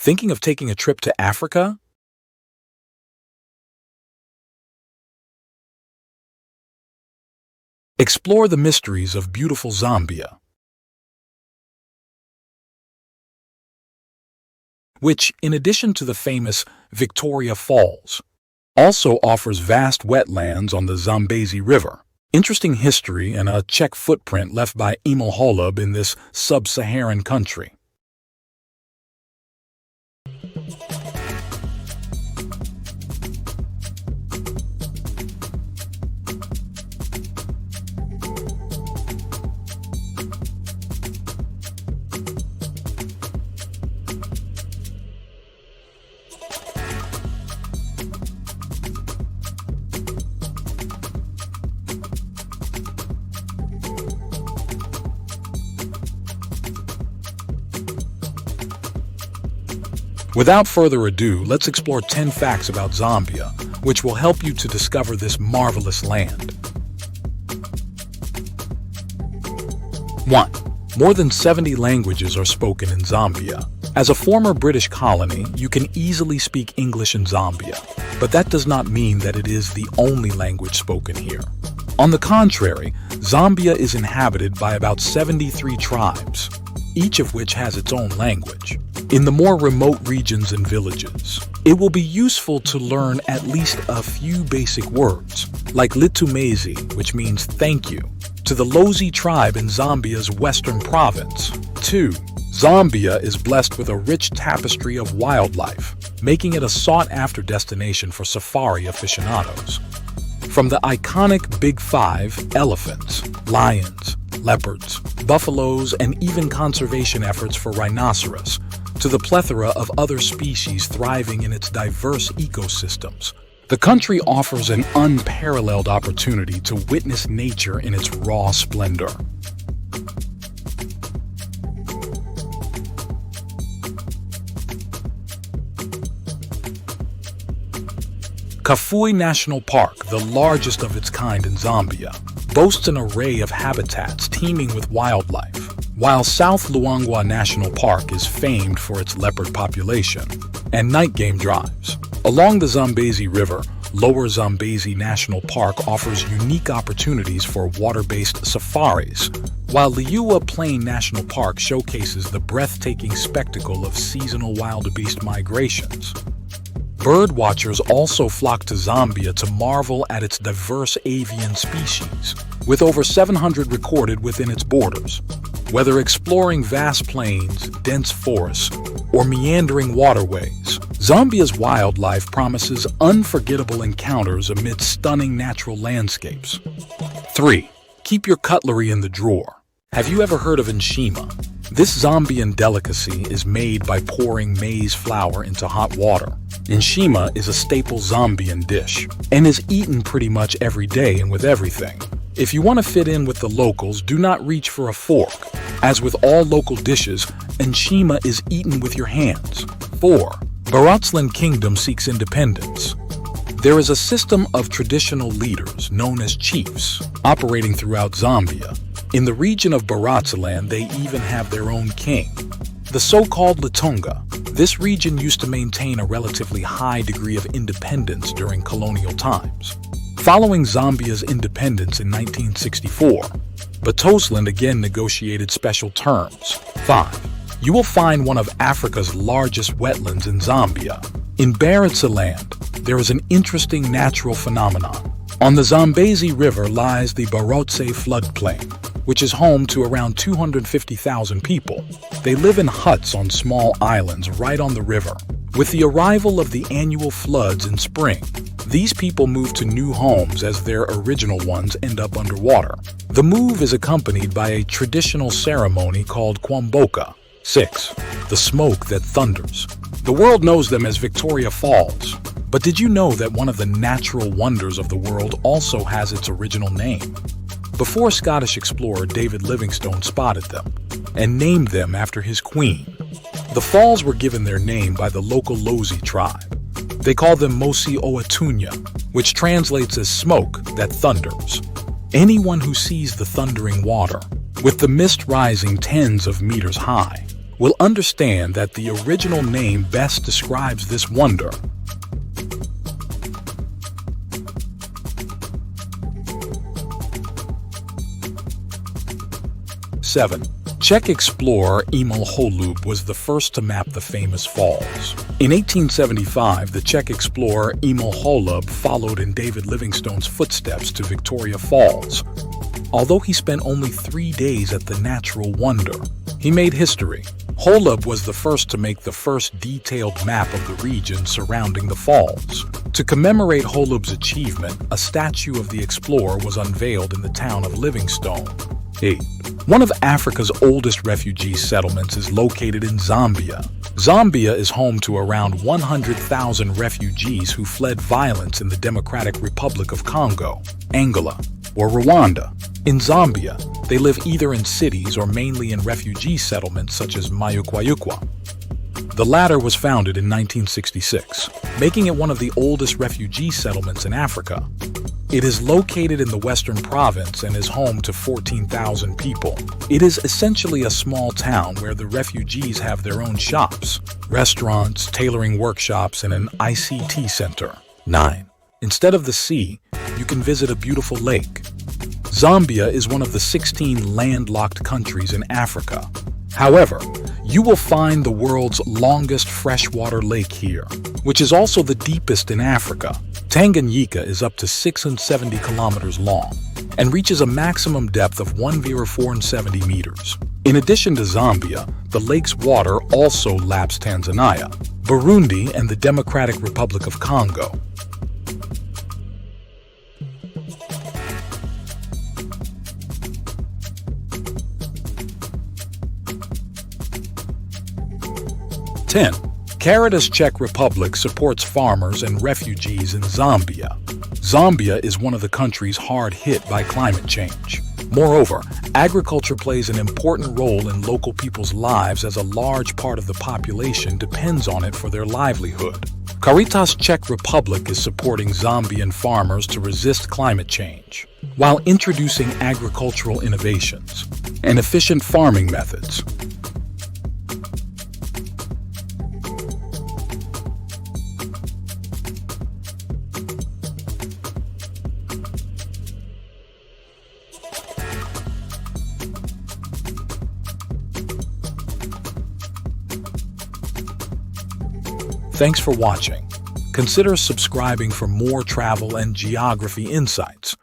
Thinking of taking a trip to Africa? Explore the mysteries of beautiful Zambia, which, in addition to the famous Victoria Falls, also offers vast wetlands on the Zambezi River. Interesting history and a Czech footprint left by Emil Holub in this sub-Saharan country. Without further ado, let's explore 10 facts about Zambia, which will help you to discover this marvelous land. 1. More than 70 languages are spoken in Zambia. As a former British colony, you can easily speak English in Zambia, but that does not mean that it is the only language spoken here. On the contrary, Zambia is inhabited by about 73 tribes, each of which has its own language. In the more remote regions and villages, it will be useful to learn at least a few basic words, like Litumezi, which means thank you, to the Lozi tribe in Zambia's western province. 2. Zambia is blessed with a rich tapestry of wildlife, making it a sought-after destination for safari aficionados. From the iconic Big Five, elephants, lions, leopards, buffaloes, and even conservation efforts for rhinoceros, to the plethora of other species thriving in its diverse ecosystems. The country offers an unparalleled opportunity to witness nature in its raw splendor. Kafue National Park, the largest of its kind in Zambia, boasts an array of habitats teeming with wildlife, while South Luangwa National Park is famed for its leopard population and night game drives. Along the Zambezi River, Lower Zambezi National Park offers unique opportunities for water-based safaris, while Liuwa Plain National Park showcases the breathtaking spectacle of seasonal wildebeest migrations. Bird watchers also flock to Zambia to marvel at its diverse avian species, with over 700 recorded within its borders. Whether exploring vast plains, dense forests, or meandering waterways, Zambia's wildlife promises unforgettable encounters amid stunning natural landscapes. 3. Keep your cutlery in the drawer. Have you ever heard of nshima? This Zambian delicacy is made by pouring maize flour into hot water. Nshima is a staple Zambian dish and is eaten pretty much every day and with everything. If you want to fit in with the locals, do not reach for a fork. As with all local dishes, nshima is eaten with your hands. 4. Baratsland Kingdom seeks independence. There is a system of traditional leaders, known as chiefs, operating throughout Zambia. In the region of Baratsland, they even have their own king, the so-called Lutunga. This region used to maintain a relatively high degree of independence during colonial times. Following Zambia's independence in 1964, Batoseland again negotiated special terms. 5. You will find one of Africa's largest wetlands in Zambia. In Baratsland, there is an interesting natural phenomenon. On the Zambezi River lies the Barotse floodplain, which is home to around 250,000 people. They live in huts on small islands right on the river. With the arrival of the annual floods in spring, these people move to new homes as their original ones end up underwater. The move is accompanied by a traditional ceremony called Kwamboka. 6. The smoke that thunders. The world knows them as Victoria Falls, but did you know that one of the natural wonders of the world also has its original name? Before Scottish explorer David Livingstone spotted them and named them after his queen, the falls were given their name by the local Lozi tribe. They call them Mosi Oatunya, which translates as smoke that thunders. Anyone who sees the thundering water, with the mist rising tens of meters high, will understand that the original name best describes this wonder. 7. Czech explorer Emil Holub was the first to map the famous falls. In 1875, the Czech explorer Emil Holub followed in David Livingstone's footsteps to Victoria Falls. Although he spent only 3 days at the natural wonder, he made history. Holub was the first to make the first detailed map of the region surrounding the falls. To commemorate Holub's achievement, a statue of the explorer was unveiled in the town of Livingstone. 8. One of Africa's oldest refugee settlements is located in Zambia. Zambia is home to around 100,000 refugees who fled violence in the Democratic Republic of Congo, Angola, or Rwanda. In Zambia, they live either in cities or mainly in refugee settlements such as Mayukwayukwa. The latter was founded in 1966, making it one of the oldest refugee settlements in Africa. It is located in the Western Province and is home to 14,000 people. It is essentially a small town where the refugees have their own shops, restaurants, tailoring workshops, and an ICT center. 9. Instead of the sea, you can visit a beautiful lake. Zambia is one of the 16 landlocked countries in Africa. However, you will find the world's longest freshwater lake here, which is also the deepest in Africa. Tanganyika is up to 670 kilometers long and reaches a maximum depth of 1,470 meters. In addition to Zambia, the lake's water also laps Tanzania, Burundi, and the Democratic Republic of Congo. Caritas Czech Republic supports farmers and refugees in Zambia. Zambia is one of the countries hard hit by climate change. Moreover, agriculture plays an important role in local people's lives as a large part of the population depends on it for their livelihood. Caritas Czech Republic is supporting Zambian farmers to resist climate change, while introducing agricultural innovations and efficient farming methods. Thanks for watching. Consider subscribing for more travel and geography insights.